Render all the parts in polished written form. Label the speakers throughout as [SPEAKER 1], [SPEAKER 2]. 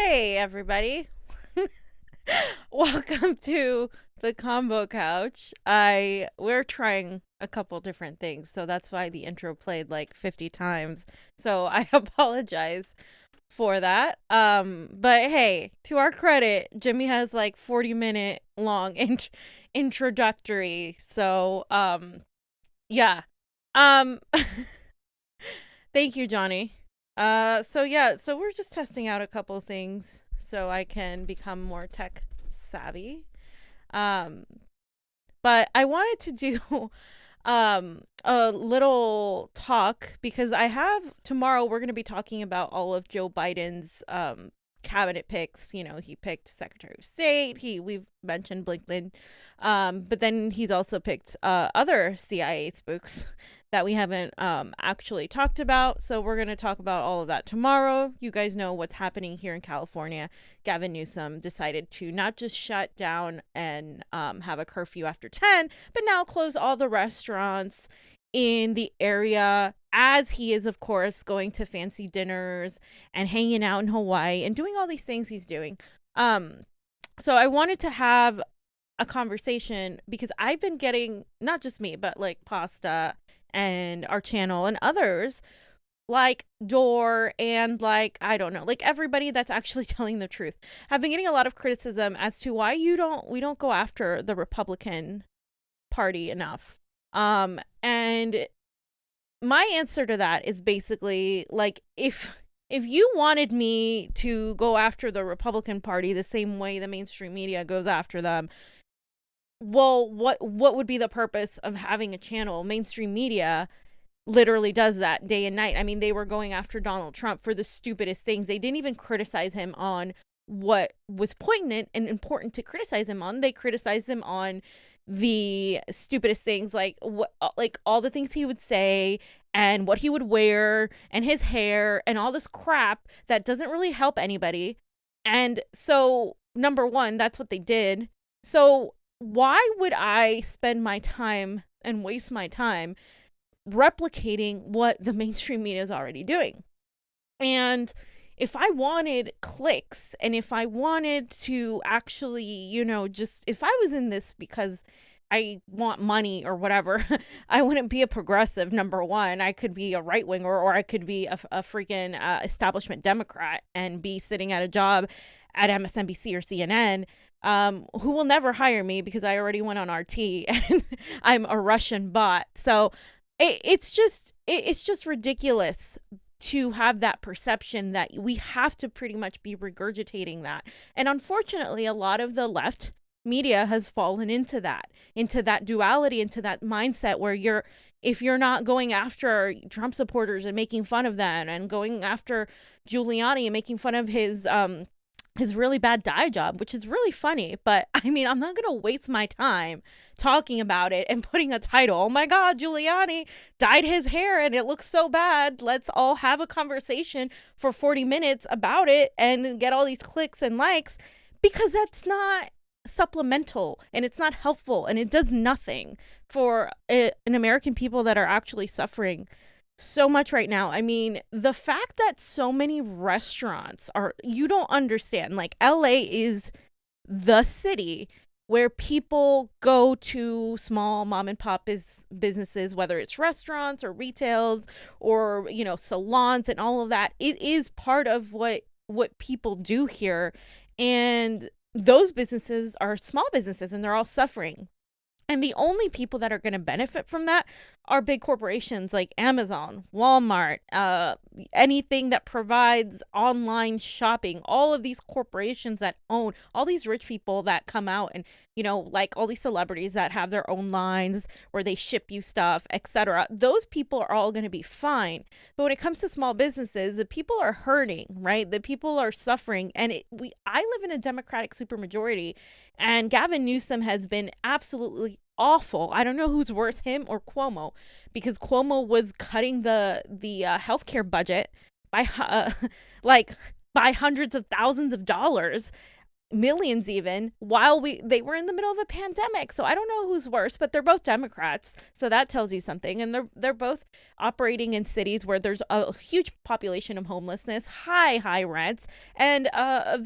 [SPEAKER 1] Hey, everybody. Welcome to the Convo Couch. We're trying a couple different things, so that's why the intro played like 50 times. So I apologize for that. But hey, to our credit, Jimmy has like 40-minute long introductory. So, yeah. Um Thank you, Johnny. So we're just testing out a couple things so I can become more tech savvy. Um, but I wanted to do a little talk because I have tomorrow we're going to be talking about all of Joe Biden's cabinet picks. You know, he picked Secretary of State. We've mentioned Blinken, but then he's also picked other CIA spooks that we haven't actually talked about. So we're going to talk about all of that tomorrow. You guys know what's happening here in California. Gavin Newsom decided to not just shut down and have a curfew after 10, but now close all the restaurants in the area, as he is, of course, going to fancy dinners and hanging out in Hawaii and doing all these things he's doing. So I wanted to have a conversation because I've been getting, not just me, but like Pasta and our channel and others like Dore and like, I don't know, like everybody that's actually telling the truth. I've been getting a lot of criticism as to why we don't go after the Republican Party enough. And my answer to that is basically like, if you wanted me to go after the Republican Party the same way the mainstream media goes after them, well, what would be the purpose of having a channel? Mainstream media literally does that day and night. I mean, they were going after Donald Trump for the stupidest things. They didn't even criticize him on what was poignant and important to criticize him on. They criticized him on the stupidest things, like all the things he would say and what he would wear and his hair and all this crap that doesn't really help anybody. And so, number one, that's what they did. So why would I spend my time and waste my time replicating what the mainstream media is already doing? And if I wanted clicks and if I wanted to actually, just if I was in this because I want money or whatever, I wouldn't be a progressive, number one. I could be a right winger, or I could be a freaking establishment Democrat and be sitting at a job at MSNBC or CNN, who will never hire me because I already went on RT and I'm a Russian bot. So it's just ridiculous to have that perception that we have to pretty much be regurgitating that. And unfortunately, a lot of the left media has fallen into that duality, into that mindset where if you're not going after Trump supporters and making fun of them and going after Giuliani and making fun of his really bad dye job, which is really funny. But I mean, I'm not going to waste my time talking about it and putting a title. Oh my God, Giuliani dyed his hair and it looks so bad. Let's all have a conversation for 40 minutes about it and get all these clicks and likes, because that's not supplemental and it's not helpful and it does nothing for an American people that are actually suffering so much right now. I mean, the fact that so many restaurants you don't understand, like LA is the city where people go to small mom and pop businesses, whether it's restaurants or retails or, salons and all of that. It is part of what people do here. And those businesses are small businesses and they're all suffering. And the only people that are going to benefit from that are big corporations like Amazon, Walmart, anything that provides online shopping, all of these corporations that own all these rich people that come out and, like all these celebrities that have their own lines where they ship you stuff, etc. Those people are all going to be fine. But when it comes to small businesses, the people are hurting, right? The people are suffering. And I live in a Democratic supermajority, and Gavin Newsom has been absolutely awful. I don't know who's worse, him or Cuomo, because Cuomo was cutting the healthcare budget by by hundreds of thousands of dollars, millions even, while they were in the middle of a pandemic. So I don't know who's worse, but they're both Democrats, so that tells you something. And they're both operating in cities where there's a huge population of homelessness, high rents, and a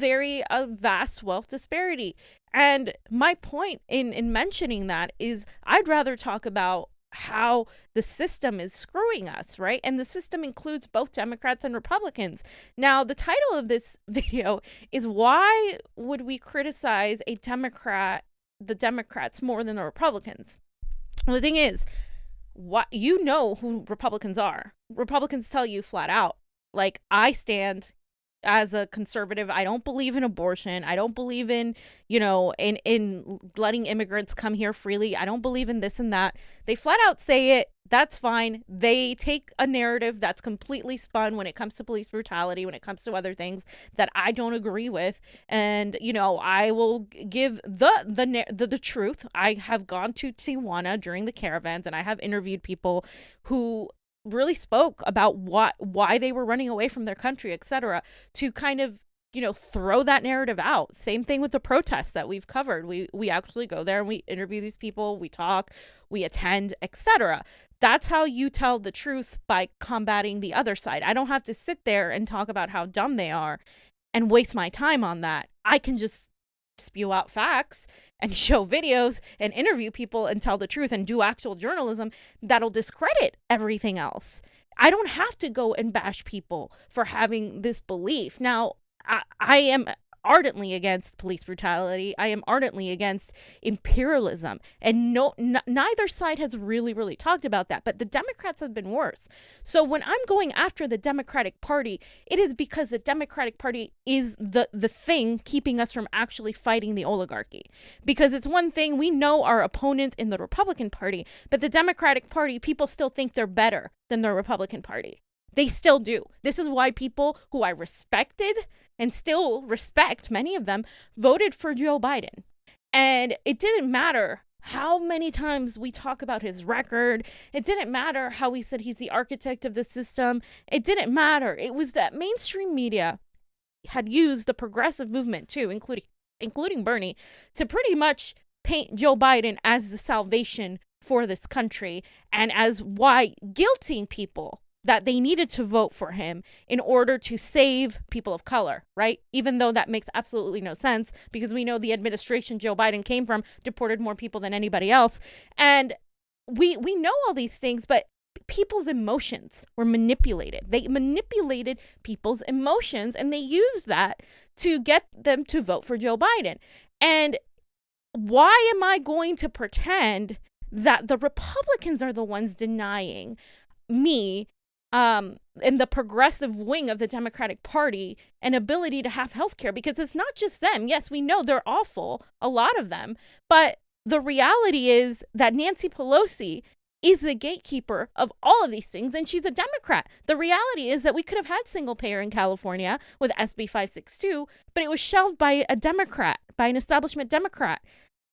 [SPEAKER 1] vast wealth disparity. And my point in mentioning that is, I'd rather talk about how the system is screwing us, right? And the system includes both Democrats and Republicans. Now, the title of this video is, why would we criticize the Democrats more than the Republicans? Well, the thing is, you know who Republicans are. Republicans tell you flat out, like, I stand as a conservative, I don't believe in abortion. I don't believe in, in letting immigrants come here freely. I don't believe in this and that. They flat out say it. That's fine. They take a narrative that's completely spun when it comes to police brutality, when it comes to other things that I don't agree with. And, I will give the truth. I have gone to Tijuana during the caravans, and I have interviewed people who really spoke about why they were running away from their country, etc., to kind of throw that narrative out. Same thing with the protests that we've covered. We actually go there and we interview these people, we talk, we attend, etc. That's how you tell the truth, by combating the other side. I don't have to sit there and talk about how dumb they are and waste my time on that. I can just spew out facts and show videos and interview people and tell the truth and do actual journalism that'll discredit everything else. I don't have to go and bash people for having this belief. Now, I am ardently against police brutality. I am ardently against imperialism. And neither side has really talked about that. But the Democrats have been worse. So when I'm going after the Democratic Party, it is because the Democratic Party is the thing keeping us from actually fighting the oligarchy. Because it's one thing, we know our opponents in the Republican Party, but the Democratic Party, people still think they're better than the Republican Party. They still do. This is why people who I respected and still respect, many of them, voted for Joe Biden. And it didn't matter how many times we talk about his record. It didn't matter how we said he's the architect of the system. It didn't matter. It was that mainstream media had used the progressive movement too, including Bernie, to pretty much paint Joe Biden as the salvation for this country, and as why guilting people that they needed to vote for him in order to save people of color, right? Even though that makes absolutely no sense, because we know the administration Joe Biden came from deported more people than anybody else. And we know all these things, but people's emotions were manipulated. They manipulated people's emotions, and they used that to get them to vote for Joe Biden. And why am I going to pretend that the Republicans are the ones denying me in the progressive wing of the Democratic Party an ability to have health care? Because it's not just them. Yes, we know they're awful, a lot of them. But the reality is that Nancy Pelosi is the gatekeeper of all of these things, and she's a Democrat. The reality is that we could have had single payer in California with SB 562, but it was shelved by a Democrat, by an establishment Democrat,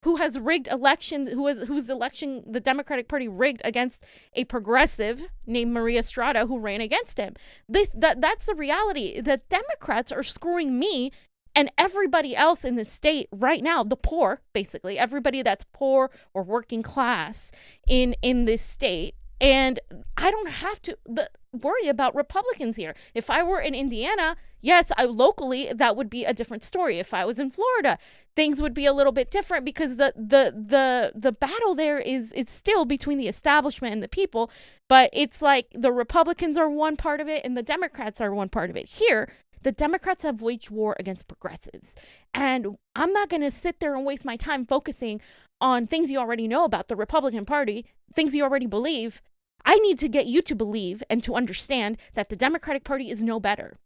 [SPEAKER 1] who has rigged elections, whose election the Democratic Party rigged against a progressive named Maria Estrada, who ran against him. That's the reality. The Democrats are screwing me and everybody else in the state right now, the poor, basically, everybody that's poor or working class in this state. And I don't have to worry about Republicans here. If I were in Indiana, yes, locally, that would be a different story. If I was in Florida, things would be a little bit different, because the battle there is still between the establishment and the people. But it's like the Republicans are one part of it and the Democrats are one part of it. Here, the Democrats have waged war against progressives. And I'm not going to sit there and waste my time focusing on things you already know about the Republican Party, things you already believe. I need to get you to believe and to understand that the Democratic Party is no better,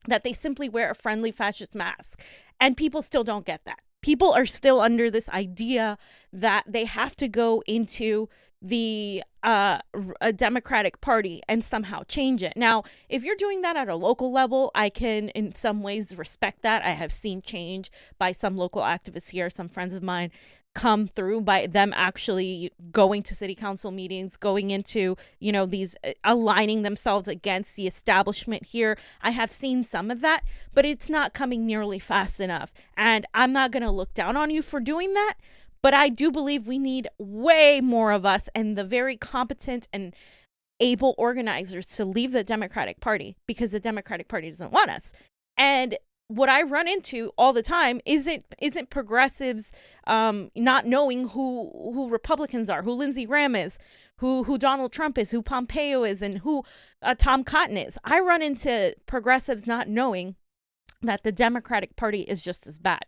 [SPEAKER 1] that they simply wear a friendly fascist mask. And people still don't get that. People are still under this idea that they have to go into the a Democratic Party and somehow change it. Now, if you're doing that at a local level, I can in some ways respect that. I have seen change by some local activists here, some friends of mine, come through by them actually going to city council meetings, going into, these aligning themselves against the establishment here. I have seen some of that, but it's not coming nearly fast enough. And I'm not going to look down on you for doing that. But I do believe we need way more of us and the very competent and able organizers to leave the Democratic Party, because the Democratic Party doesn't want us. And what I run into all the time isn't progressives not knowing who Republicans are, who Lindsey Graham is, who Donald Trump is, who Pompeo is, and who Tom Cotton is. I run into progressives not knowing that the Democratic Party is just as bad.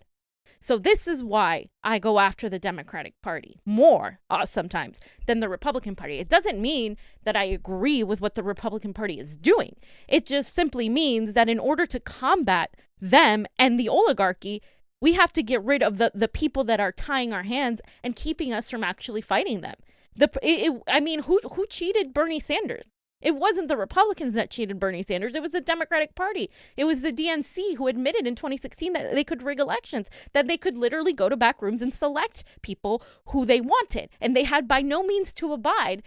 [SPEAKER 1] So this is why I go after the Democratic Party more sometimes than the Republican Party. It doesn't mean that I agree with what the Republican Party is doing. It just simply means that in order to combat them and the oligarchy, we have to get rid of the people that are tying our hands and keeping us from actually fighting them. Who cheated Bernie Sanders? It wasn't the Republicans that cheated Bernie Sanders. It was the Democratic Party. It was the DNC who admitted in 2016 that they could rig elections, that they could literally go to back rooms and select people who they wanted. And they had by no means to abide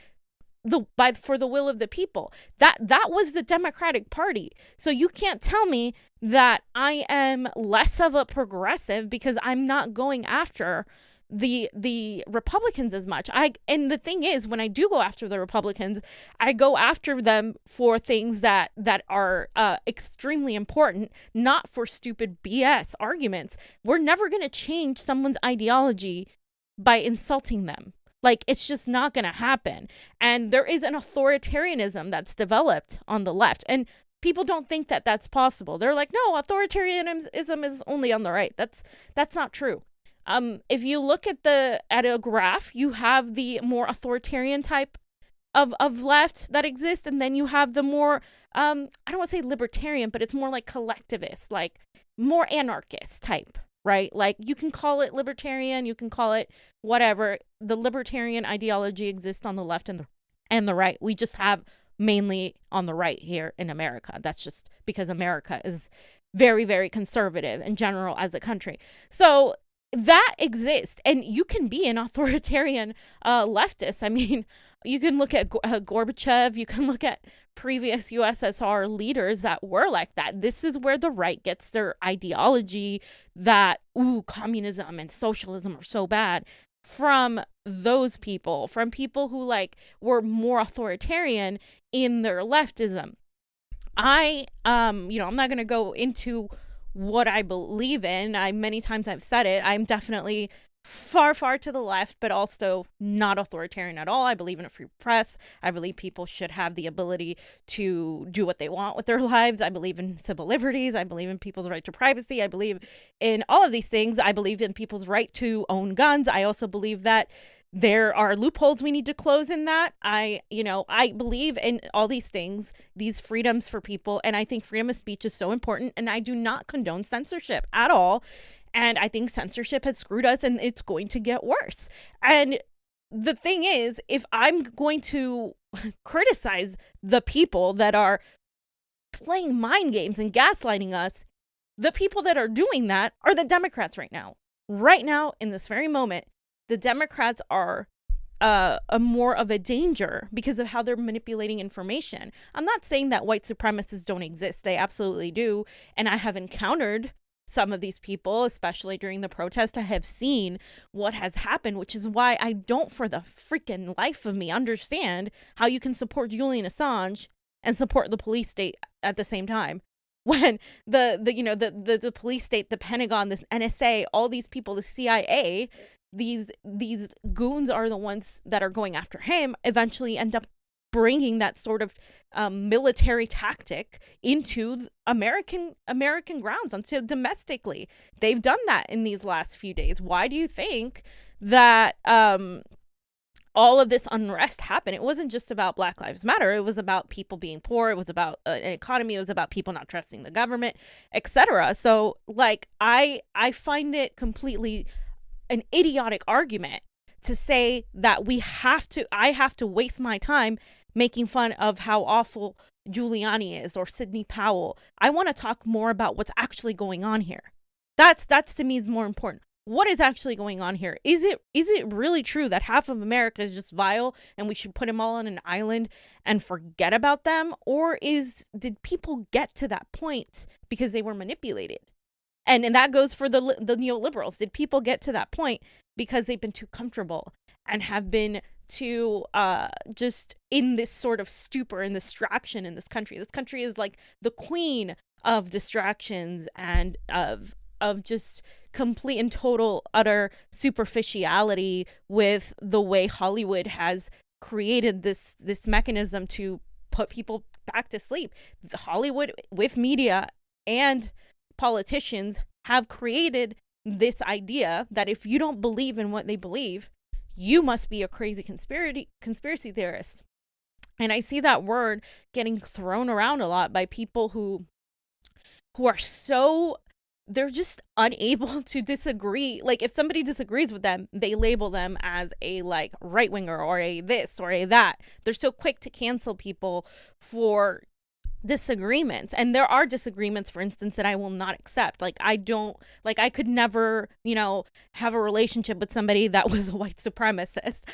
[SPEAKER 1] for the will of the people. That was the Democratic Party. So you can't tell me that I am less of a progressive because I'm not going after the Republicans as much. And the thing is, when I do go after the Republicans, I go after them for things that are extremely important, not for stupid BS arguments. We're never going to change someone's ideology by insulting them. Like, it's just not going to happen. And there is an authoritarianism that's developed on the left. And people don't think that that's possible. They're like, no, authoritarianism is only on the right. That's not true. If you look at a graph, you have the more authoritarian type of left that exists, and then you have the more I don't want to say libertarian, but it's more like collectivist, like more anarchist type, right? Like, you can call it libertarian, you can call it whatever. The libertarian ideology exists on the left and the right. We just have mainly on the right here in America. That's just because America is very, very conservative in general as a country. So that exists, and you can be an authoritarian leftist. I mean, you can look at Gorbachev, you can look at previous USSR leaders that were like that. This is where the right gets their ideology that, communism and socialism are so bad, from those people, from people who were more authoritarian in their leftism. I'm not going to go into what I believe in. Many times I've said it. I'm definitely far, far to the left, but also not authoritarian at all. I believe in a free press. I believe people should have the ability to do what they want with their lives. I believe in civil liberties. I believe in people's right to privacy. I believe in all of these things. I believe in people's right to own guns. I also believe that there are loopholes we need to close in that. I believe in all these things, these freedoms for people. And I think freedom of speech is so important. And I do not condone censorship at all. And I think censorship has screwed us, and it's going to get worse. And the thing is, if I'm going to criticize the people that are playing mind games and gaslighting us, the people that are doing that are the Democrats right now. Right now, in this very moment, the Democrats are a more of a danger because of how they're manipulating information. I'm not saying that white supremacists don't exist. They absolutely do. And I have encountered some of these people, especially during the protest. I have seen what has happened, which is why I don't for the freaking life of me understand how you can support Julian Assange and support the police state at the same time. When the police state, the Pentagon, the NSA, all these people, the CIA, these goons are the ones that are going after him, eventually end up bringing that sort of military tactic into American grounds, onto domestically. They've done that in these last few days. Why do you think that all of this unrest happened? It wasn't just about Black Lives Matter. It was about people being poor. It was about an economy. It was about people not trusting the government, etc. So, I find it completely an idiotic argument to say that I have to waste my time making fun of how awful Giuliani is or Sidney Powell. I want to talk more about what's actually going on here. That's to me is more important. what is actually going on here? Is it really true that half of America is just vile and we should put them all on an island and forget about them? Or did people get to that point because they were manipulated? And that goes for the neoliberals. Did people get to that point because they've been too comfortable and have been too just in this sort of stupor and distraction in this country? This country is like the queen of distractions and of just complete and total utter superficiality with the way Hollywood has created this mechanism to put people back to sleep. Hollywood, with media and politicians, have created this idea that if you don't believe in what they believe, you must be a crazy conspiracy theorist. And I see that word getting thrown around a lot by people who are so, they're just unable to disagree. Like, if somebody disagrees with them, they label them as a like right winger or a this or a that. They're so quick to cancel people for disagreements. And there are disagreements, for instance, that I will not accept. Like, I could never, have a relationship with somebody that was a white supremacist.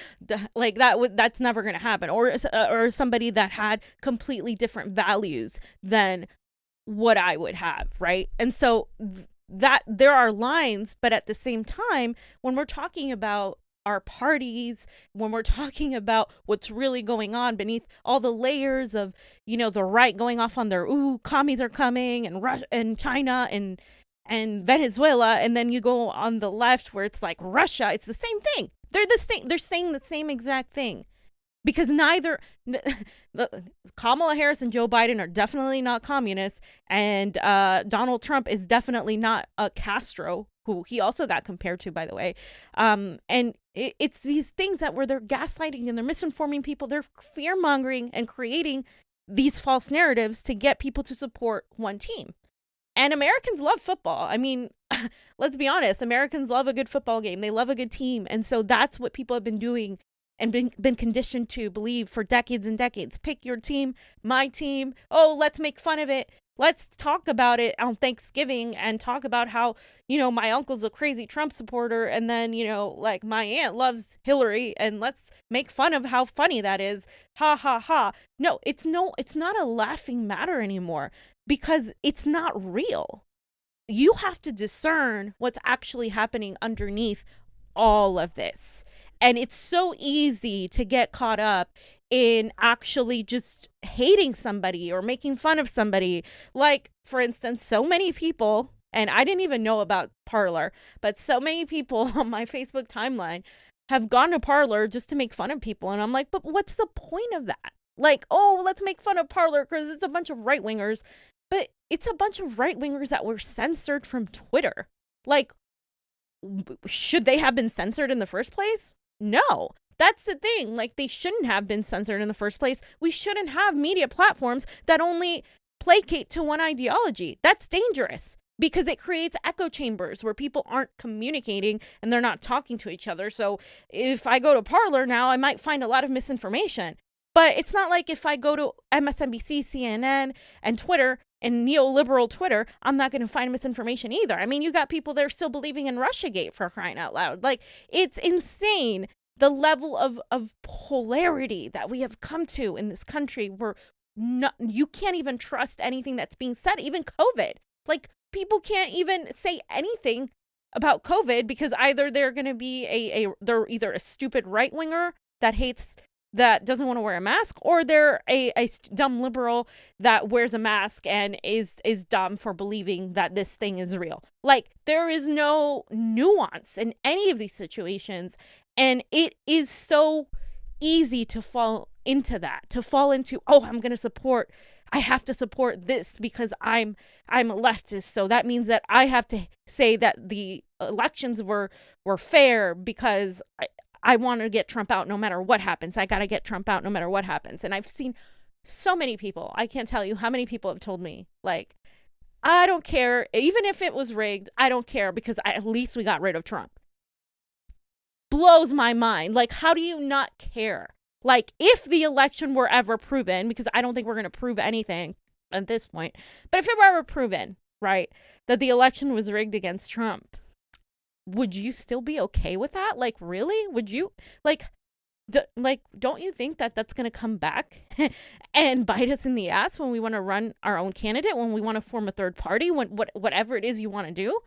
[SPEAKER 1] Like, that's never going to happen. Or somebody that had completely different values than what I would have, right? And so that there are lines, but at the same time, when we're talking about our parties, when we're talking about what's really going on beneath all the layers of, the right going off on their, commies are coming, and Russia and China and Venezuela, and then you go on the left where it's like Russia, it's the same thing. They're saying the same exact thing. Because neither Kamala Harris and Joe Biden are definitely not communists, and Donald Trump is definitely not a Castro, who he also got compared to, by the way. And it's these things where they're gaslighting and they're misinforming people. They're fear-mongering and creating these false narratives to get people to support one team. And Americans love football. I mean, let's be honest. Americans love a good football game. They love a good team. And so that's what people have been doing and been conditioned to believe for decades and decades. Pick your team, my team. Oh, let's make fun of it. Let's talk about it on Thanksgiving and talk about how, my uncle's a crazy Trump supporter. And then, like my aunt loves Hillary, and let's make fun of how funny that is. Ha, ha, ha. No, it's not a laughing matter anymore because it's not real. You have to discern what's actually happening underneath all of this. And it's so easy to get caught up in actually just hating somebody or making fun of somebody. Like, for instance, so many people, and I didn't even know about Parler, but so many people on my Facebook timeline have gone to Parler just to make fun of people. And I'm like, but what's the point of that? Like, oh, let's make fun of Parler because it's a bunch of right wingers. But it's a bunch of right wingers that were censored from Twitter. Like, should they have been censored in the first place? No, that's the thing. Like, they shouldn't have been censored in the first place. We shouldn't have media platforms that only placate to one ideology. That's dangerous because it creates echo chambers where people aren't communicating and they're not talking to each other. So if I go to Parler now, I might find a lot of misinformation. But it's not like if I go to MSNBC, CNN, and Twitter, and neoliberal Twitter, I'm not going to find misinformation either. I mean, you got people that are still believing in Russiagate, for crying out loud. Like, it's insane the level of polarity that we have come to in this country where you can't even trust anything that's being said, even COVID. Like, people can't even say anything about COVID because either they're going to be they're either a stupid right winger that doesn't want to wear a mask, or they're a dumb liberal that wears a mask and is dumb for believing that this thing is real. Like, there is no nuance in any of these situations, and it is so easy to fall into that, I have to support this because I'm a leftist, so that means that I have to say that the elections were fair because I want to get Trump out no matter what happens. I got to get Trump out no matter what happens. And I've seen so many people. I can't tell you how many people have told me, like, I don't care. Even if it was rigged, I don't care because at least we got rid of Trump. Blows my mind. Like, how do you not care? Like, if the election were ever proven, because I don't think we're going to prove anything at this point, but if it were ever proven, right, that the election was rigged against Trump, would you still be okay with that? Like, really? Would you, like, don't you think that that's going to come back and bite us in the ass when we want to run our own candidate, when we want to form a third party, whatever it is you want to do?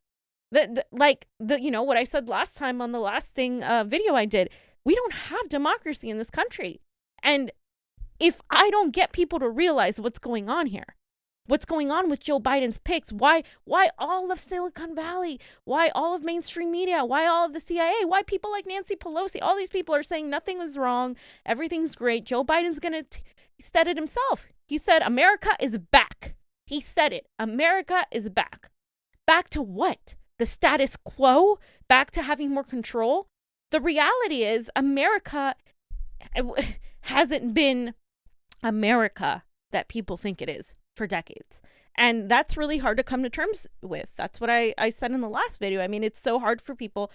[SPEAKER 1] What I said last time on the last video I did, we don't have democracy in this country. And if I don't get people to realize what's going on here, what's going on with Joe Biden's picks, why all of Silicon Valley, why all of mainstream media, why all of the CIA, why people like Nancy Pelosi, all these people are saying nothing was wrong, everything's great. Joe Biden's he said it himself. He said, America is back. He said it. America is back. Back to what? The status quo? Back to having more control? The reality is America hasn't been America that people think it is for decades. And that's really hard to come to terms with. That's what I said in the last video. I mean, it's so hard for people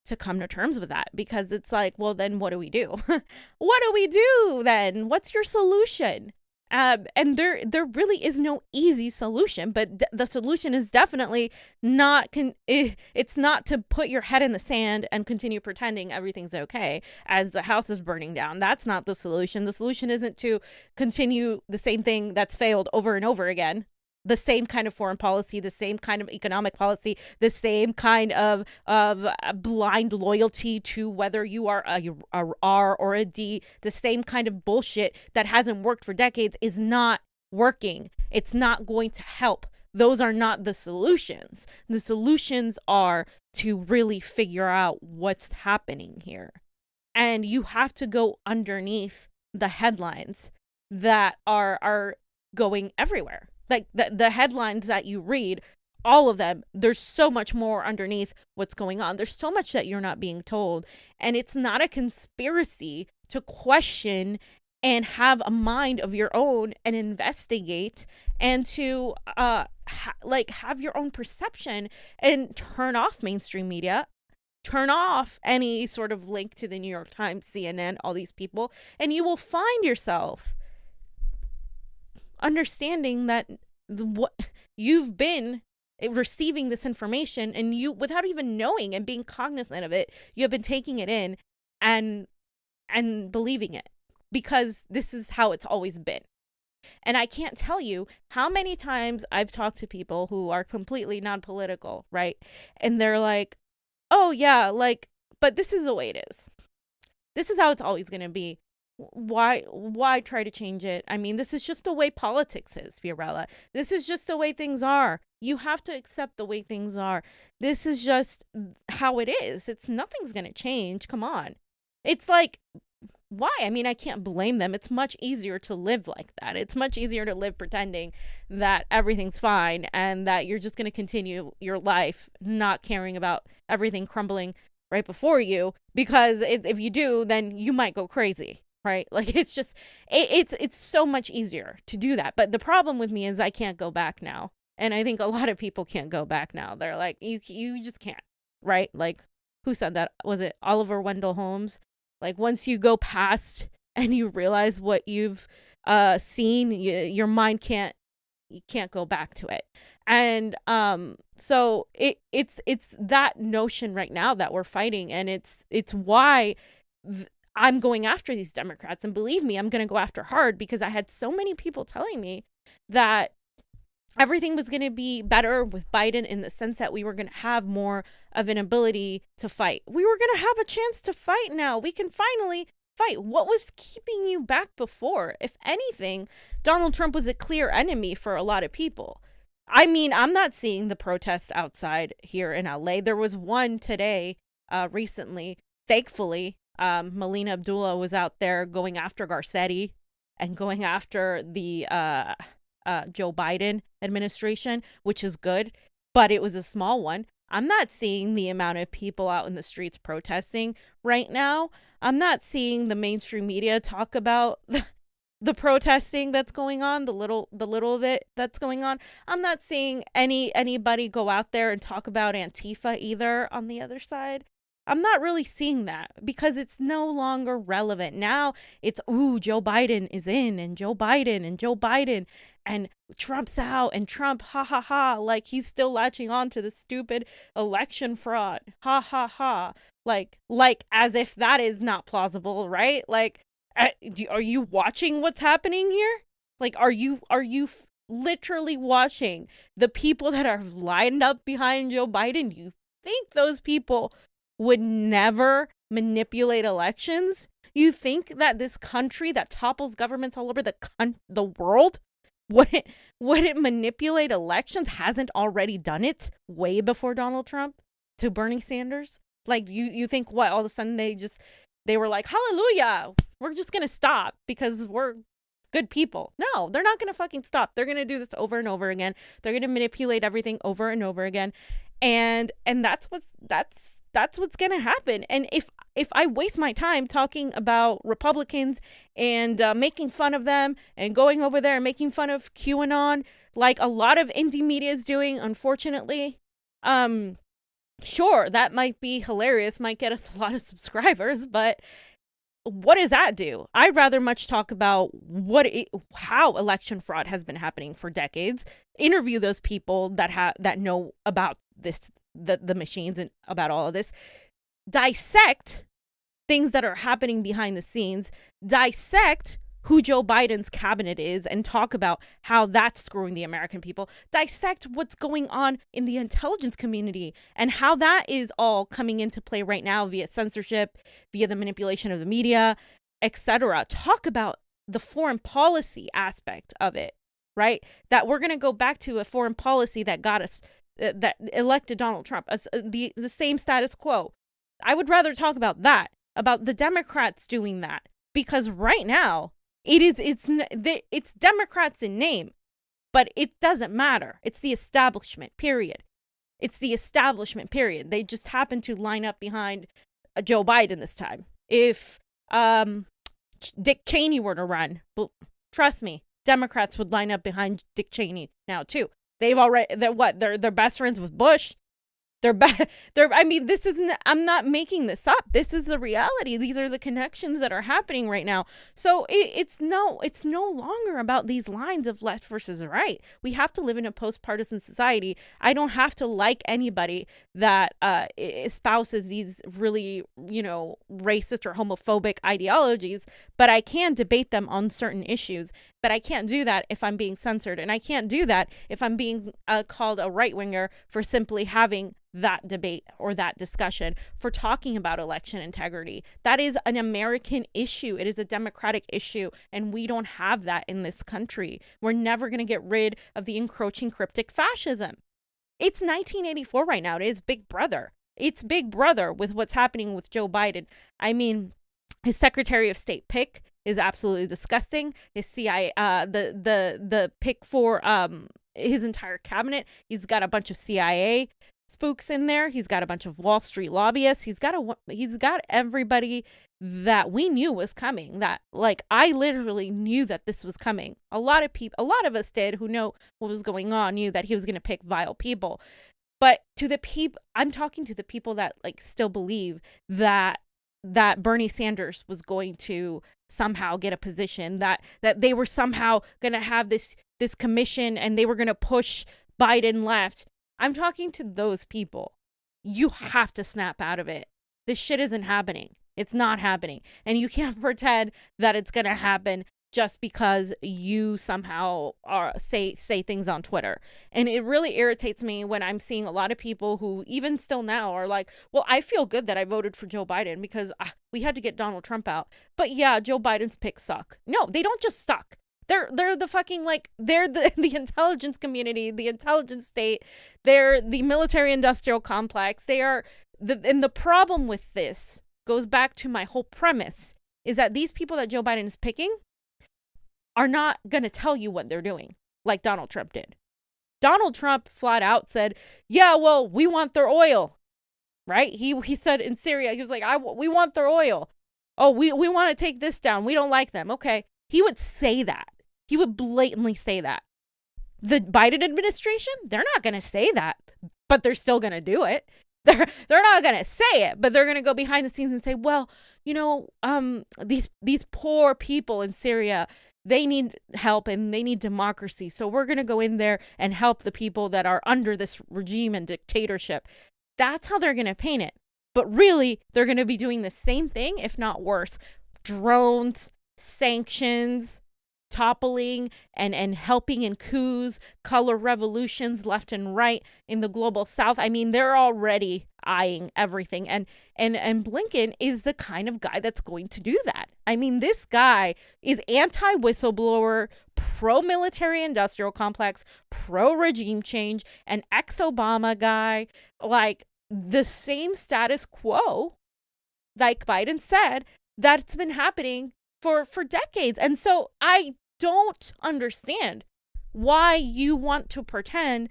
[SPEAKER 1] to come to terms with that, because it's like, well, then what do we do? What do we do then? What's your solution? And there really is no easy solution, but the solution is definitely not, it's not to put your head in the sand and continue pretending everything's okay as the house is burning down. That's not the solution. The solution isn't to continue the same thing that's failed over and over again. The same kind of foreign policy, the same kind of economic policy, the same kind of blind loyalty to whether you are a R or a D, the same kind of bullshit that hasn't worked for decades is not working. It's not going to help. Those are not the solutions. The solutions are to really figure out what's happening here. And you have to go underneath the headlines that are going everywhere. Like the headlines that you read, all of them, there's so much more underneath what's going on. There's so much that you're not being told. And it's not a conspiracy to question and have a mind of your own and investigate and to have your own perception and turn off mainstream media. Turn off any sort of link to the New York Times, CNN, all these people, and you will find yourself understanding that what you've been receiving this information, and you, without even knowing and being cognizant of it, you have been taking it in and believing it, because this is how it's always been. And I can't tell you how many times I've talked to people who are completely non-political, right? And they're like, oh yeah, like, but this is the way it is. This is how it's always going to be. Why try to change it? I mean, this is just the way politics is, Fiorella. This is just the way things are. You have to accept the way things are. This is just how it is. Nothing's going to change. Come on. It's like, why? I mean, I can't blame them. It's much easier to live like that. It's much easier to live pretending that everything's fine and that you're just going to continue your life not caring about everything crumbling right before you, because if you do, then you might go crazy. Right? Like, it's just, it's so much easier to do that. But the problem with me is I can't go back now. And I think a lot of people can't go back now. They're like, you just can't, right? Like, who said that? Was it Oliver Wendell Holmes? Like, once you go past and you realize what you've seen, your mind can't go back to it. And so it's that notion right now that we're fighting. And it's why I'm going after these Democrats. And believe me, I'm going to go after hard, because I had so many people telling me that everything was going to be better with Biden, in the sense that we were going to have more of an ability to fight. We were going to have a chance to fight now. We can finally fight. What was keeping you back before? If anything, Donald Trump was a clear enemy for a lot of people. I mean, I'm not seeing the protests outside here in LA. There was one today, recently, thankfully. Melina Abdullah was out there going after Garcetti and going after the Joe Biden administration, which is good, but it was a small one. I'm not seeing the amount of people out in the streets protesting right now. I'm not seeing the mainstream media talk about the protesting that's going on, the little of it that's going on. I'm not seeing anybody go out there and talk about Antifa either on the other side. I'm not really seeing that because it's no longer relevant. Now it's, ooh, Joe Biden is in, and Joe Biden and Joe Biden, and Trump's out, and Trump, ha ha ha, like he's still latching on to the stupid election fraud, ha ha ha, like as if that is not plausible, right? Like, are you watching what's happening here? Like, are you literally watching the people that are lined up behind Joe Biden? You think those people would never manipulate elections? You think that this country that topples governments all over the world would it manipulate elections? Hasn't already done it way before Donald Trump to Bernie Sanders? Like, you think what, all of a sudden they were like, hallelujah, we're just gonna stop because we're good people. No, they're not gonna fucking stop. They're gonna do this over and over again. They're gonna manipulate everything over and over again, and that's what's gonna happen. And if I waste my time talking about Republicans and making fun of them and going over there and making fun of QAnon, like a lot of indie media is doing, unfortunately, sure, that might be hilarious, might get us a lot of subscribers, but what does that do? I'd rather much talk about how election fraud has been happening for decades. Interview those people that know about this, the machines, and about all of this. Dissect things that are happening behind the scenes. Dissect who Joe Biden's cabinet is and talk about how that's screwing the American people. Dissect what's going on in the intelligence community and how that is all coming into play right now via censorship, via the manipulation of the media, etc. Talk about the foreign policy aspect of it, right? That we're going to go back to a foreign policy that got us, that elected Donald Trump, the same status quo. I would rather talk about that, about the Democrats doing that, because right now, it's Democrats in name, but it doesn't matter. It's the establishment, period. It's the establishment, period. They just happen to line up behind Joe Biden this time. If Dick Cheney were to run, trust me, Democrats would line up behind Dick Cheney now too. They're best friends with Bush. I mean, this isn't, I'm not making this up. This is the reality. These are the connections that are happening right now. So it's no longer about these lines of left versus right. We have to live in a post-partisan society. I don't have to like anybody that espouses these really, racist or homophobic ideologies, but I can debate them on certain issues. But I can't do that if I'm being censored. And I can't do that if I'm being called a right-winger for simply having that debate or that discussion, for talking about election integrity. That is an American issue. It is a democratic issue. And we don't have that in this country. We're never going to get rid of the encroaching cryptic fascism. It's 1984 right now. It is Big Brother. It's Big Brother with what's happening with Joe Biden. I mean, his Secretary of State pick is absolutely disgusting. His CIA, the pick for his entire cabinet, he's got a bunch of CIA spooks in there. He's got a bunch of Wall Street lobbyists. He's got everybody that we knew was coming. That, like, I literally knew that this was coming. A lot of us did, who know what was going on, knew that he was going to pick vile people. But I'm talking to the people that like still believe that Bernie Sanders was going to somehow get a position, that they were somehow going to have this commission and they were going to push Biden left. I'm talking to those people. You have to snap out of it. This shit isn't happening. It's not happening. And you can't pretend that it's going to happen just because you somehow say things on Twitter. And it really irritates me when I'm seeing a lot of people who even still now are like, well, I feel good that I voted for Joe Biden because we had to get Donald Trump out. But yeah, Joe Biden's picks suck. No, they don't just suck. They're the fucking, like, they're the intelligence community, the intelligence state. They're the military industrial complex. And the problem with this goes back to my whole premise, is that these people that Joe Biden is picking are not going to tell you what they're doing like Donald Trump did. Donald Trump flat out said, yeah, well, we want their oil, right? He said in Syria, he was like, we want their oil. Oh, we want to take this down. We don't like them. Okay. He would say that. He would blatantly say that. The Biden administration, they're not going to say that, but they're still going to do it. They're not gonna say it, but they're gonna go behind the scenes and say, well, these poor people in Syria, they need help and they need democracy. So we're gonna go in there and help the people that are under this regime and dictatorship. That's how they're gonna paint it. But really, they're gonna be doing the same thing, if not worse. Drones, sanctions, toppling and helping in coups, color revolutions left and right in the global south. I mean, they're already eyeing everything. And Blinken is the kind of guy that's going to do that. I mean, this guy is anti-whistleblower, pro-military industrial complex, pro-regime change, an ex-Obama guy, like the same status quo, like Biden said, that's been happening for decades. And so I don't understand why you want to pretend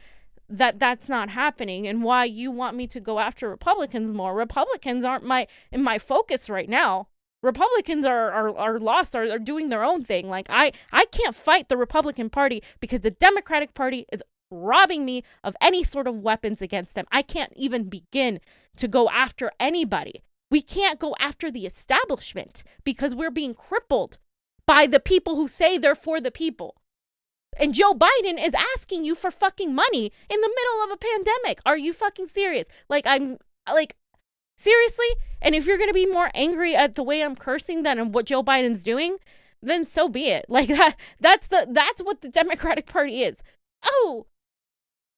[SPEAKER 1] that that's not happening and why you want me to go after Republicans more. Republicans aren't in my focus right now. Republicans are lost, are doing their own thing. Like I can't fight the Republican Party because the Democratic Party is robbing me of any sort of weapons against them. I can't even begin to go after anybody. We can't go after the establishment because we're being crippled by the people who say they're for the people. And Joe Biden is asking you for fucking money in the middle of a pandemic. Are you fucking serious? Seriously? And if you're going to be more angry at the way I'm cursing than what Joe Biden's doing, then so be it. Like that's what the Democratic Party is. Oh,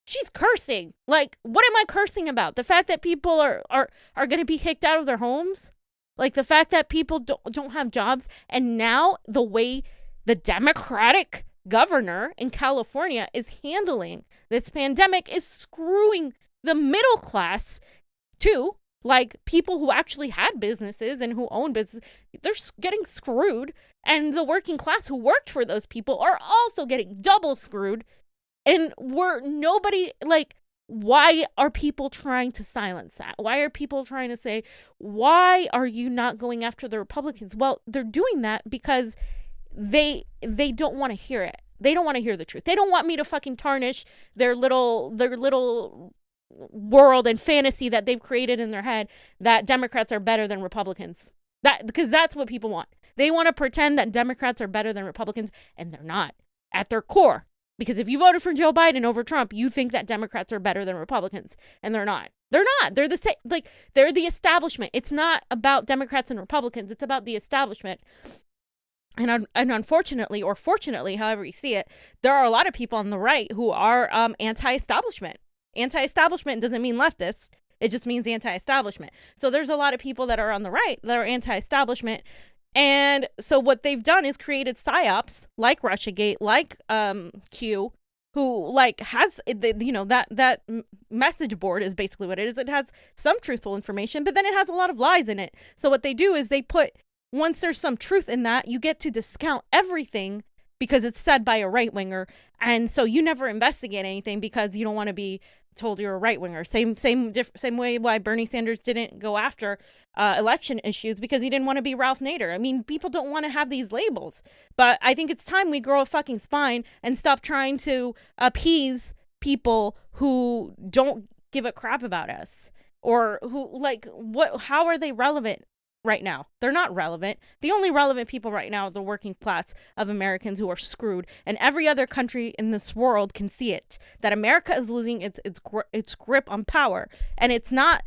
[SPEAKER 1] she's cursing. Like, what am I cursing about? The fact that people are going to be kicked out of their homes? Like the fact that people don't have jobs? And now the way the Democratic governor in California is handling this pandemic is screwing the middle class too. Like people who actually had businesses and who own businesses, they're getting screwed. And the working class who worked for those people are also getting double screwed. And why are people trying to silence that? Why are people trying to say, why are you not going after the Republicans? Well, they're doing that because they don't want to hear it. They don't want to hear the truth. They don't want me to fucking tarnish their little world and fantasy that they've created in their head that Democrats are better than Republicans. Because that's what people want. They want to pretend that Democrats are better than Republicans, and they're not at their core. Because if you voted for Joe Biden over Trump, you think that Democrats are better than Republicans, and they're not. They're not. They're the same. Like, they're the establishment. It's not about Democrats and Republicans. It's about the establishment. And unfortunately, or fortunately, however you see it, there are a lot of people on the right who are anti-establishment. Anti-establishment doesn't mean leftist. It just means anti-establishment. So there's a lot of people that are on the right that are anti-establishment. And so what they've done is created psyops like Russiagate, like Q, who has that message board is basically what it is. It has some truthful information, but then it has a lot of lies in it. So what they do is they put, once there's some truth in that, you get to discount everything because it's said by a right winger. And so you never investigate anything because you don't want to be told you're a right winger. Same way why Bernie Sanders didn't go after election issues, because he didn't want to be Ralph Nader. I mean, people don't want to have these labels, but I think it's time we grow a fucking spine and stop trying to appease people who don't give a crap about us, or who how are they relevant right now? They're not relevant. The only relevant people right now are the working class of Americans who are screwed, and every other country in this world can see it, that America is losing its grip on power. And it's not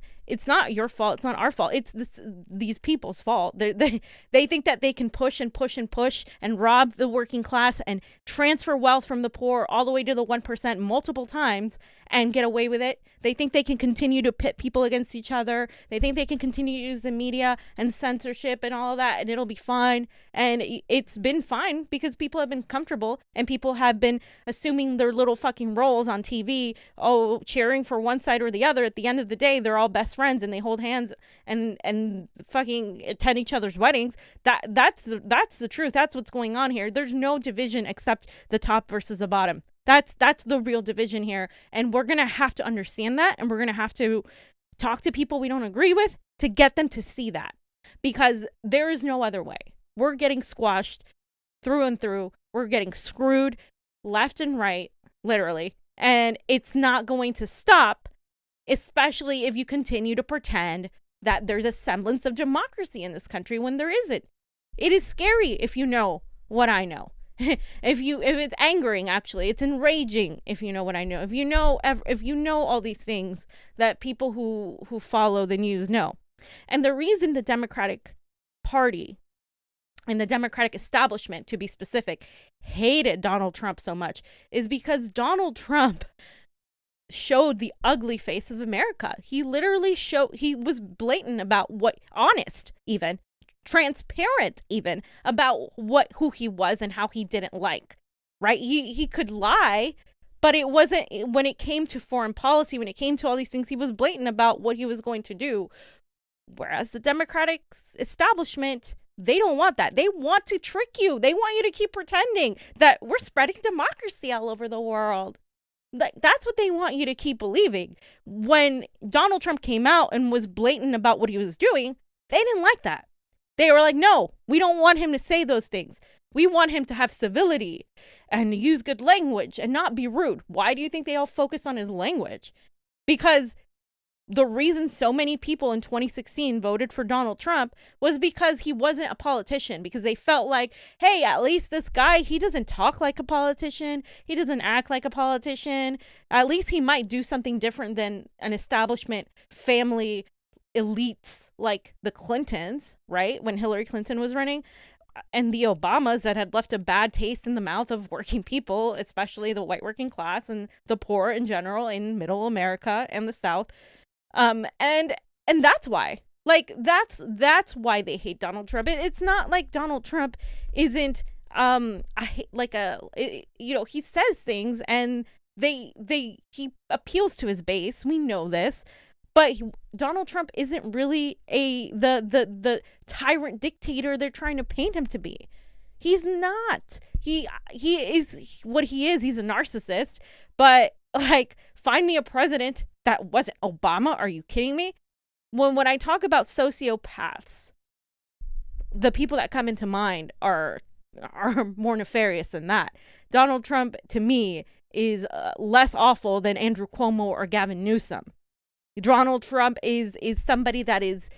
[SPEAKER 1] your fault. It's not our fault. It's these people's fault. They think that they can push and push and push and rob the working class and transfer wealth from the poor all the way to the 1% multiple times and get away with it. They think they can continue to pit people against each other. They think they can continue to use the media and censorship and all of that, and it'll be fine. And it's been fine because people have been comfortable, and people have been assuming their little fucking roles on TV, cheering for one side or the other. At the end of the day, they're all best friends and they hold hands and fucking attend each other's weddings. That's the truth. That's what's going on here. There's no division except the top versus the bottom. That's the real division here. And we're going to have to understand that, and we're going to have to talk to people we don't agree with to get them to see that, because there is no other way. We're getting squashed through and through. We're getting screwed left and right, literally. And it's not going to stop especially if you continue to pretend that there's a semblance of democracy in this country when there isn't. It is scary if you know what I know. if it's angering, actually, it's enraging if you know what I know. If you know all these things that people who follow the news know. And the reason the Democratic Party and the Democratic establishment, to be specific, hated Donald Trump so much is because Donald Trump showed the ugly face of America. He literally he was blatant about honest, even transparent, even about who he was and how he didn't like, right? He could lie, but it wasn't, when it came to foreign policy, when it came to all these things, he was blatant about what he was going to do. Whereas the Democratic establishment, they don't want that. They want to trick you. They want you to keep pretending that we're spreading democracy all over the world. Like, that's what they want you to keep believing. When Donald Trump came out and was blatant about what he was doing, they didn't like that. They were like, no, we don't want him to say those things. We want him to have civility and use good language and not be rude. Why do you think they all focus on his language? Because the reason so many people in 2016 voted for Donald Trump was because he wasn't a politician, because they felt like, hey, at least this guy, he doesn't talk like a politician. He doesn't act like a politician. At least he might do something different than an establishment family elites like the Clintons, right? When Hillary Clinton was running, and the Obamas that had left a bad taste in the mouth of working people, especially the white working class and the poor in general in middle America and the South. And that's why, like, that's why they hate Donald Trump. It's not like Donald Trump isn't, he says things and he appeals to his base. We know this, but Donald Trump isn't really the tyrant dictator they're trying to paint him to be. He's not. He is what he is. He's a narcissist, but like, find me a president that wasn't Obama. Are you kidding me? When I talk about sociopaths, the people that come into mind are more nefarious than that. Donald Trump, to me, is less awful than Andrew Cuomo or Gavin Newsom. Donald Trump is somebody that is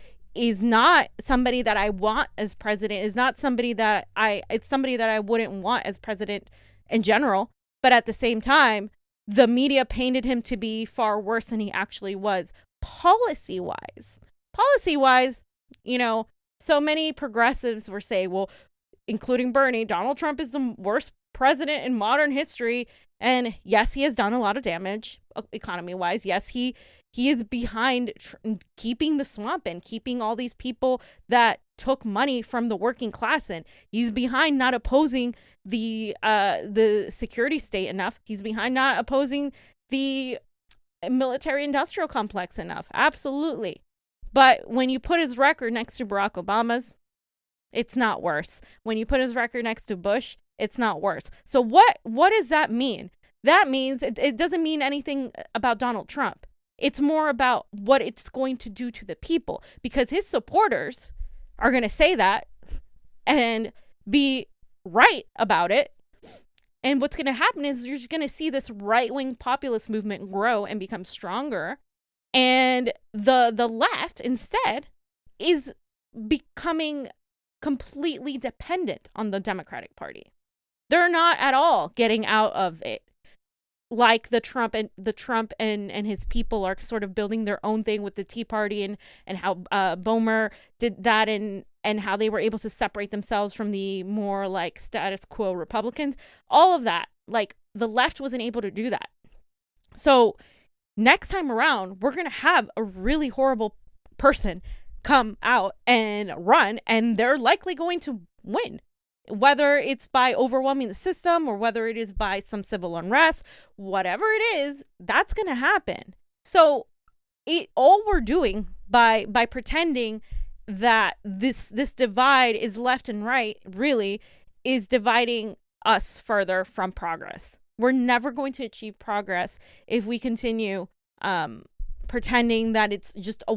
[SPEAKER 1] not somebody that I want as president, is not somebody that it's somebody that I wouldn't want as president in general. But at the same time, the media painted him to be far worse than he actually was. Policy-wise, so many progressives were saying, well, including Bernie, Donald Trump is the worst president in modern history. And yes, he has done a lot of damage economy-wise. Yes, he is behind keeping the swamp and keeping all these people that took money from the working class in. He's behind not opposing the security state enough. He's behind not opposing the military-industrial complex enough. Absolutely. But when you put his record next to Barack Obama's, it's not worse. When you put his record next to Bush, it's not worse. So what does that mean? That means it doesn't mean anything about Donald Trump. It's more about what it's going to do to the people, because his supporters are going to say that and be right about it. And what's going to happen is you're going to see this right-wing populist movement grow and become stronger. And the left instead is becoming completely dependent on the Democratic Party. They're not at all getting out of it. Like the Trump and his people are sort of building their own thing with the Tea Party and how Boehmer did that and how they were able to separate themselves from the more like status quo Republicans. All of that, like, the left wasn't able to do that. So next time around, we're going to have a really horrible person come out and run, and they're likely going to win. Whether it's by overwhelming the system or whether it is by some civil unrest, whatever it is, that's going to happen. So all we're doing by pretending that this divide is left and right really is dividing us further from progress. We're never going to achieve progress if we continue pretending that it's just a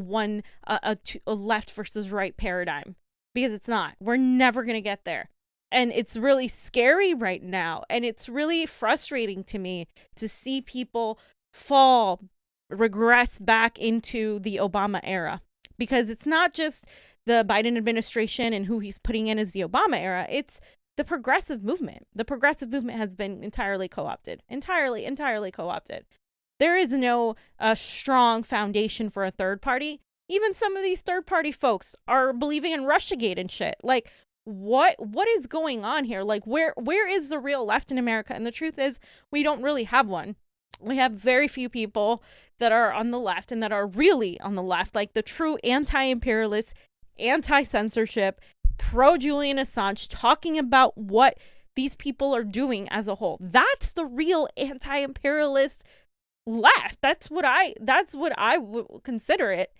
[SPEAKER 1] left versus right paradigm, because it's not. We're never going to get there. And it's really scary right now. And it's really frustrating to me to see people fall regress back into the Obama era, because it's not just the Biden administration and who he's putting in as the Obama era. It's the progressive movement. The progressive movement has been entirely co-opted. Entirely co-opted. There is no strong foundation for a third party. Even some of these third party folks are believing in Russiagate and shit. Like, what is going on here? Like, where is the real left in America? And the truth is, we don't really have one. We have very few people that are on the left and that are really on the left, like the true anti-imperialist, anti-censorship, pro-Julian Assange, talking about what these people are doing as a whole. That's the real anti-imperialist left. That's what I would consider it.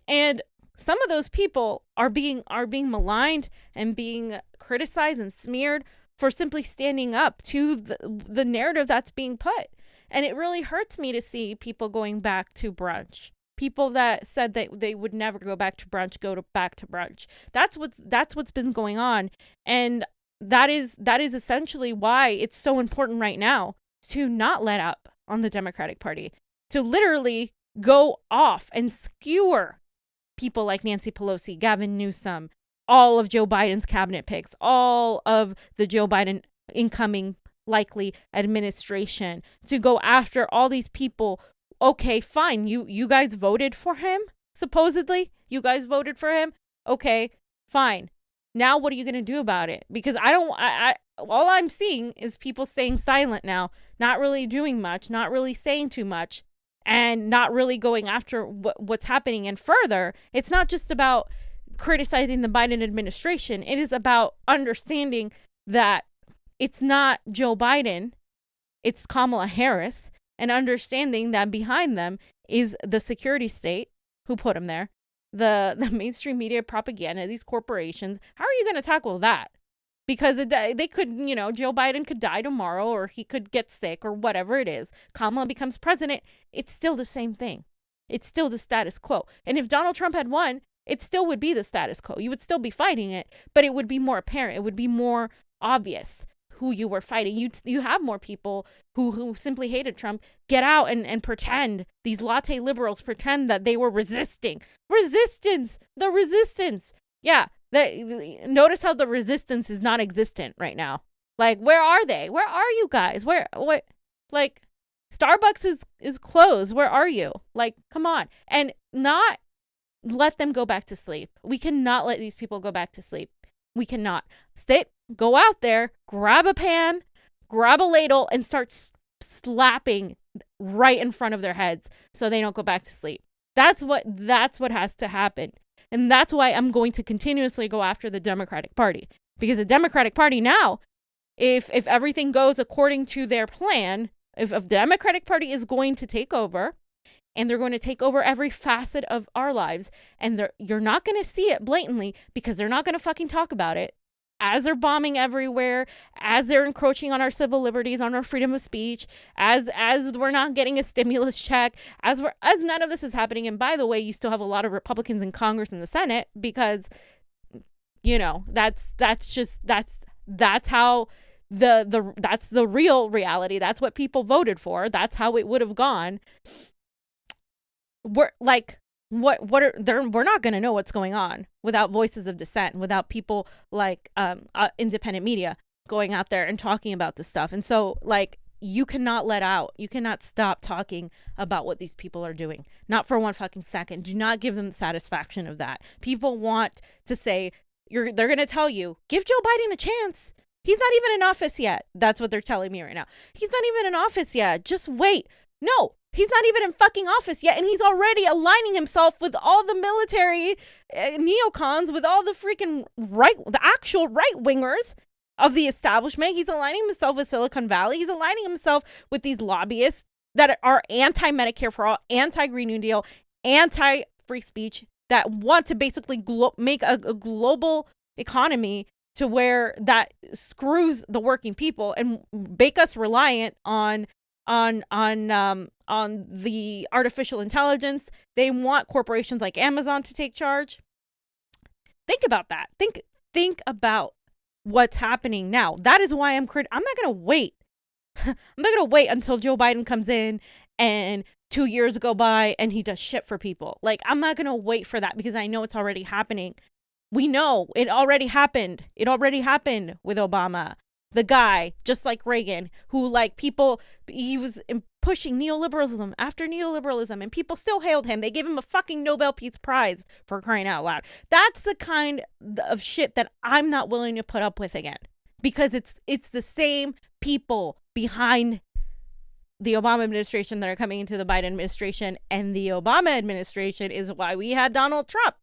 [SPEAKER 1] And some of those people are being maligned and being criticized and smeared for simply standing up to the narrative that's being put. And it really hurts me to see people going back to brunch. People that said that they would never go back to brunch, back to brunch. That's what's been going on. And that is essentially why it's so important right now to not let up on the Democratic Party, to literally go off and skewer people like Nancy Pelosi, Gavin Newsom, all of Joe Biden's cabinet picks, all of the Joe Biden incoming likely administration, to go after all these people. Okay, fine. You guys voted for him, supposedly. You guys voted for him. Okay, fine. Now what are you going to do about it? Because all I'm seeing is people staying silent now, not really doing much, not really saying too much, and not really going after what's happening. And further, it's not just about criticizing the Biden administration. It is about understanding that it's not Joe Biden, it's Kamala Harris, and understanding that behind them is the security state who put them there, the mainstream media propaganda, these corporations. How are you going to tackle that? Because they could, Joe Biden could die tomorrow, or he could get sick, or whatever it is. Kamala becomes president. It's still the same thing. It's still the status quo. And if Donald Trump had won, it still would be the status quo. You would still be fighting it, but it would be more apparent. It would be more obvious who you were fighting. You have more people who simply hated Trump get out and pretend, these latte liberals pretend that they were resisting. The resistance. Yeah, notice how the resistance is non-existent right now. Like, where are they? Where are you guys? What? Like, Starbucks is closed. Where are you? Like, come on. And not let them go back to sleep. We cannot let these people go back to sleep. We cannot. Go out there, grab a pan, grab a ladle, and start slapping right in front of their heads so they don't go back to sleep. That's what has to happen. And that's why I'm going to continuously go after the Democratic Party. Because the Democratic Party now, if everything goes according to their plan, if the Democratic Party is going to take over, and they're going to take over every facet of our lives, and you're not going to see it blatantly because they're not going to fucking talk about it, as they're bombing everywhere, as they're encroaching on our civil liberties, on our freedom of speech, as we're not getting a stimulus check, as none of this is happening. And by the way, you still have a lot of Republicans in Congress and the Senate, because that's how that's the real reality. That's what people voted for. That's how it would have gone. We're not going to know what's going on without voices of dissent, without people like independent media going out there and talking about this stuff. And so, like, you cannot stop talking about what these people are doing. Not for one fucking second. Do not give them the satisfaction of that. People want to say, they're going to tell you, give Joe Biden a chance. He's not even in office yet. That's what they're telling me right now. He's not even in office yet. Just wait. No. He's not even in fucking office yet, and he's already aligning himself with all the military neocons, with all the freaking the actual right-wingers of the establishment. He's aligning himself with Silicon Valley. He's aligning himself with these lobbyists that are anti-Medicare for all, anti-Green New Deal, anti-free speech, that want to basically make a global economy to where that screws the working people and make us reliant on the artificial intelligence. They want corporations like Amazon to take charge. Think about that. Think about what's happening now. That is why I'm not going to wait. I'm not going to wait until Joe Biden comes in and 2 years go by and he does shit for people. Like, I'm not going to wait for that because I know it's already happening. We know it already happened. It already happened with Obama. The guy, just like Reagan, who like people, he was pushing neoliberalism after neoliberalism and people still hailed him. They gave him a fucking Nobel Peace Prize, for crying out loud. That's the kind of shit that I'm not willing to put up with again, because it's the same people behind the Obama administration that are coming into the Biden administration, and the Obama administration is why we had Donald Trump.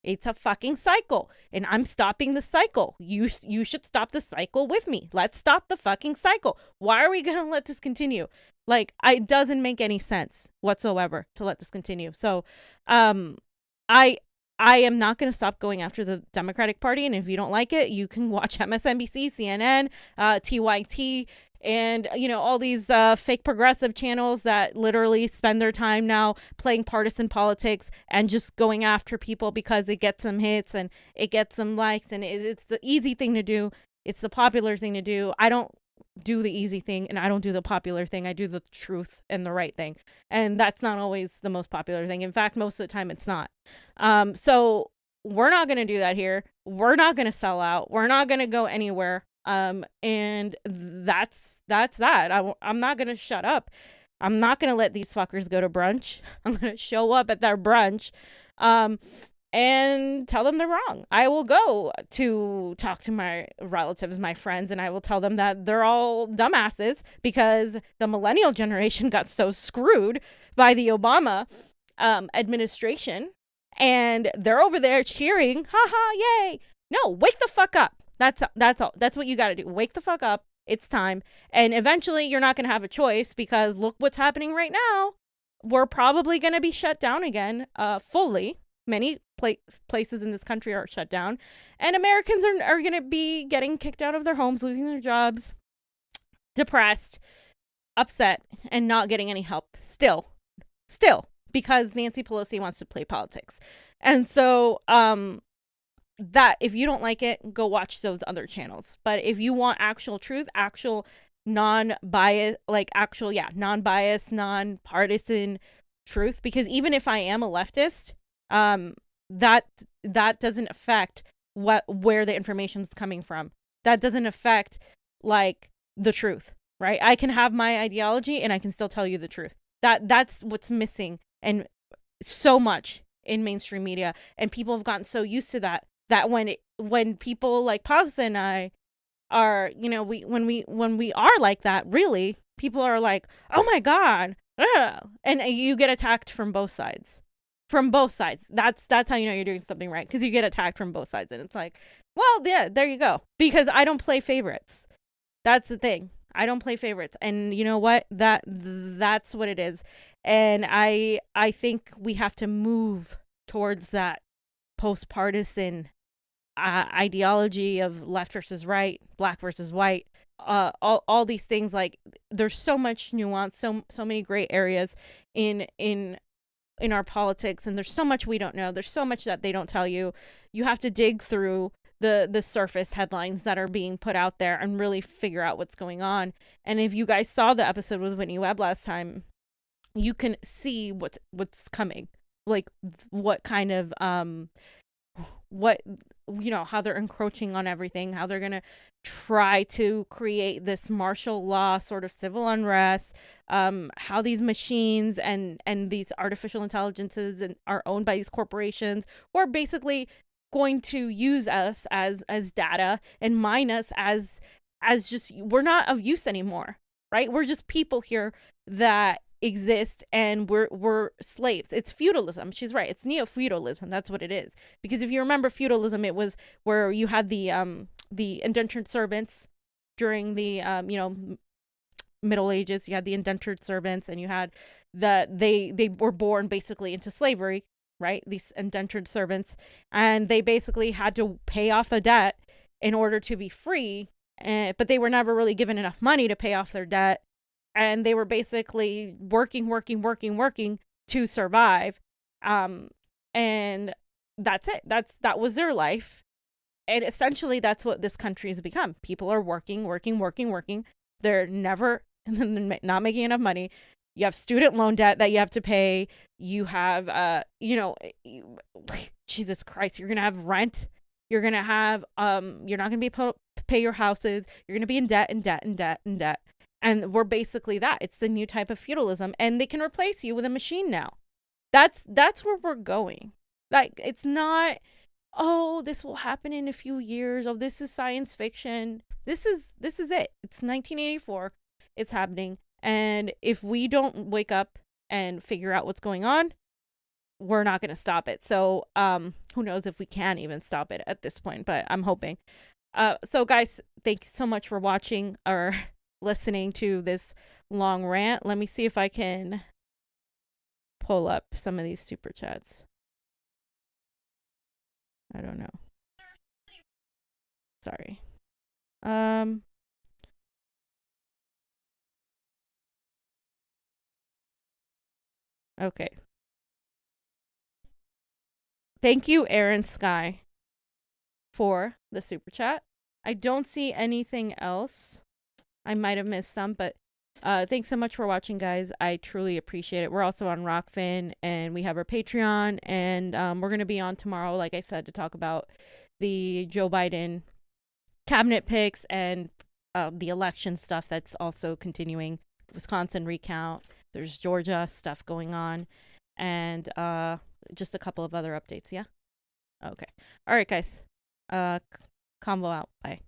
[SPEAKER 1] It's a fucking cycle, and I'm stopping the cycle. You should stop the cycle with me. Let's stop the fucking cycle. Why are we going to let this continue? Like, it doesn't make any sense whatsoever to let this continue. So, I am not going to stop going after the Democratic Party, and if you don't like it, you can watch MSNBC, CNN, TYT, and, you know, all these fake progressive channels that literally spend their time now playing partisan politics and just going after people because it gets them hits and it gets them likes, and it's the easy thing to do. It's the popular thing to do. I don't do the easy thing, and I don't do the popular thing. I do the truth and the right thing. And that's not always the most popular thing. In fact, most of the time it's not. So we're not going to do that here. We're not going to sell out. We're not going to go anywhere. And that's that. I'm not going to shut up. I'm not going to let these fuckers go to brunch. I'm going to show up at their brunch, and tell them they're wrong. I will go to talk to my relatives, my friends, and I will tell them that they're all dumbasses because the millennial generation got so screwed by the Obama administration, and they're over there cheering, haha, yay. No, wake the fuck up. That's all. That's what you got to do. Wake the fuck up. It's time. And eventually you're not going to have a choice, because look what's happening right now. We're probably going to be shut down again, fully. Many places in this country are shut down, and Americans are going to be getting kicked out of their homes, losing their jobs, depressed, upset, and not getting any help still, because Nancy Pelosi wants to play politics. And so, that if you don't like it, go watch those other channels. But if you want actual truth, actual non-bias, non-partisan truth, because even if I am a leftist, that doesn't affect where the information is coming from. That doesn't affect like the truth, right? I can have my ideology and I can still tell you the truth. That's what's missing, and so much in mainstream media, and people have gotten so used to that when people like Pasta and I are, you know, when we are like that, really, people are like, oh my God, and you get attacked from both sides. That's how you know you're doing something right, because you get attacked from both sides, and it's like, well, yeah, there you go. Because I don't play favorites. That's the thing. I don't play favorites, and you know what? That's what it is. And I think we have to move towards that post-partisan ideology of left versus right, black versus white, all these things. Like, there's so much nuance, so many gray areas in our politics, and there's so much we don't know. There's so much that they don't tell you. You have to dig through the surface headlines that are being put out there and really figure out what's going on. And if you guys saw the episode with Whitney Webb last time, you can see what's coming, like what kind of what, you know, how they're encroaching on everything, how they're gonna try to create this martial law sort of civil unrest, how these machines and these artificial intelligences are owned by these corporations, who are basically going to use us as data and mine us as just, we're not of use anymore, right? We're just people here that exist, and we're slaves. It's feudalism. She's right. It's neo-feudalism. That's what it is. Because if you remember feudalism, it was where you had the indentured servants during the Middle Ages. You had the indentured servants, and you had they were born basically into slavery, right? These indentured servants, and they basically had to pay off the debt in order to be free, but they were never really given enough money to pay off their debt. And they were basically working to survive. And that's it. That was their life. And essentially that's what this country has become. People are working. They're not making enough money. You have student loan debt that you have to pay. You have, Jesus Christ, you're going to have rent. You're going to have, you're not going to be able to pay your houses. You're going to be in debt and debt and debt and debt. And we're basically that. It's the new type of feudalism. And they can replace you with a machine now. That's where we're going. Like, it's not, oh, this will happen in a few years. Oh, this is science fiction. This is it. It's 1984. It's happening. And if we don't wake up and figure out what's going on, we're not going to stop it. So, who knows if we can even stop it at this point, but I'm hoping. So guys, thanks so much for watching or listening to this long rant. Let me see if I can pull up some of these super chats. I don't know. Sorry. Okay. Thank you, Aaron Sky, for the super chat. I don't see anything else. I might have missed some, but thanks so much for watching, guys. I truly appreciate it. We're also on Rokfin, and we have our Patreon, and we're going to be on tomorrow, like I said, to talk about the Joe Biden cabinet picks and the election stuff that's also continuing. Wisconsin recount. There's Georgia stuff going on, and just a couple of other updates. Yeah. Okay. All right, guys. Convo out. Bye.